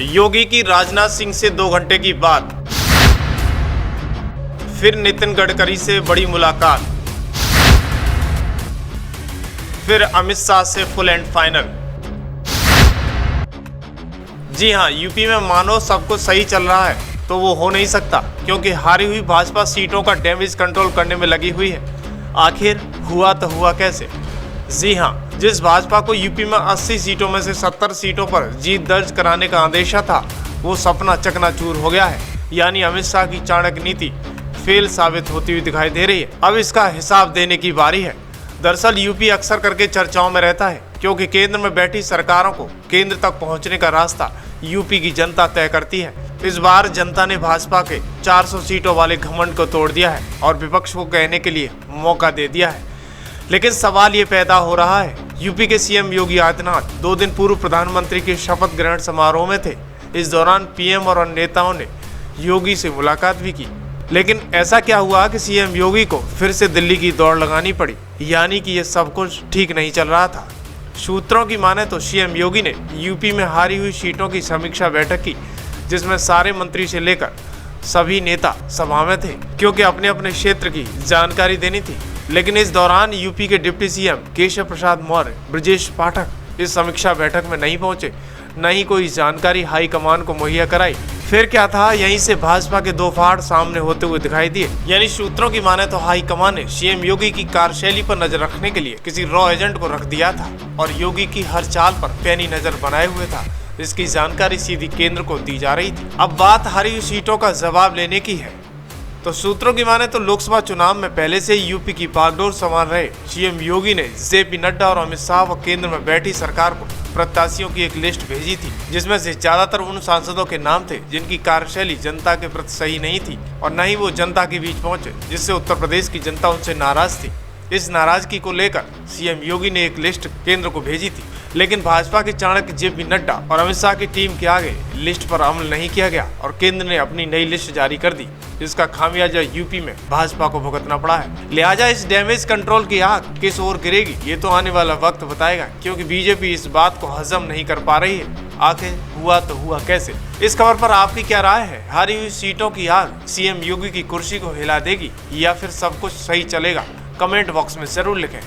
योगी की राजनाथ सिंह से 2 घंटे की बात, फिर नितिन गडकरी से बड़ी मुलाकात, फिर अमित शाह से फुल एंड फाइनल। जी हां, यूपी में मानो सब कुछ सही चल रहा है तो वो हो नहीं सकता, क्योंकि हारी हुई भाजपा सीटों का डैमेज कंट्रोल करने में लगी हुई है। आखिर हुआ तो हुआ कैसे? जी हां, जिस भाजपा को यूपी में 80 सीटों में से 70 सीटों पर जीत दर्ज कराने का आदेशा था, वो सपना चकनाचूर हो गया है। यानी अमित शाह की चाणक्य नीति फेल साबित होती हुई दिखाई दे रही है। अब इसका हिसाब देने की बारी है। दरअसल यूपी अक्सर करके चर्चाओं में रहता है, क्योंकि केंद्र में बैठी सरकारों को केंद्र तक पहुंचने का रास्ता यूपी की जनता तय करती है। इस बार जनता ने भाजपा के 400 सीटों वाले घमंड को तोड़ दिया है और विपक्ष को कहने के लिए मौका दे दिया है। लेकिन सवाल ये पैदा हो रहा है, यूपी के सीएम योगी आदित्यनाथ 2 दिन पूर्व प्रधानमंत्री के शपथ ग्रहण समारोह में थे। इस दौरान पीएम और अन्य नेताओं ने योगी से मुलाकात भी की। लेकिन ऐसा क्या हुआ कि सीएम योगी को फिर से दिल्ली की दौड़ लगानी पड़ी? यानी कि ये सब कुछ ठीक नहीं चल रहा था। सूत्रों की माने तो सीएम योगी ने यूपी में हारी हुई सीटों की समीक्षा बैठक की, जिसमें सारे मंत्री से लेकर सभी नेता सभा में थे, क्योंकि अपने अपने क्षेत्र की जानकारी देनी थी। लेकिन इस दौरान यूपी के डिप्टी सीएम केशव प्रसाद मौर्य, ब्रजेश पाठक इस समीक्षा बैठक में नहीं पहुंचे, न ही कोई जानकारी हाईकमान को मुहैया कराई। फिर क्या था, यहीं से भाजपा के 2 फाड़ सामने होते हुए दिखाई दिए। यानी सूत्रों की माने तो हाईकमान ने सीएम योगी की कार्यशैली पर नजर रखने के लिए किसी रॉ एजेंट को रख दिया था और योगी की हर चाल पर पैनी नजर बनाए हुए था। इसकी जानकारी सीधी केंद्र को दी जा रही थी। अब बात हारी हुई सीटों का जवाब लेने की है। तो सूत्रों की माने तो लोकसभा चुनाव में पहले से ही यूपी की बागडोर संभाल रहे सीएम योगी ने जेपी नड्डा और अमित शाह व केंद्र में बैठी सरकार को प्रत्याशियों की एक लिस्ट भेजी थी, जिसमें से ज्यादातर उन सांसदों के नाम थे जिनकी कार्यशैली जनता के प्रति सही नहीं थी और न ही वो जनता के बीच पहुंचे, जिससे उत्तर प्रदेश की जनता उनसे नाराज थी। इस नाराजगी को लेकर सीएम योगी ने एक लिस्ट केंद्र को भेजी थी, लेकिन भाजपा के चाणक्य जेपी नड्डा और अमित शाह की टीम के आगे लिस्ट पर अमल नहीं किया गया और केंद्र ने अपनी नई लिस्ट जारी कर दी, जिसका खामियाजा यूपी में भाजपा को भुगतना पड़ा है। लिहाजा इस डैमेज कंट्रोल की आग किस ओर गिरेगी, ये तो आने वाला वक्त बताएगा, क्योंकि बीजेपी इस बात को हजम नहीं कर पा रही है। आखिर हुआ तो हुआ कैसे? इस खबर पर आपकी क्या राय है? हारी हुई सीटों की आग सीएम योगी की कुर्सी को हिला देगी या फिर सब कुछ सही चलेगा? कमेंट बॉक्स में जरूर लिखें।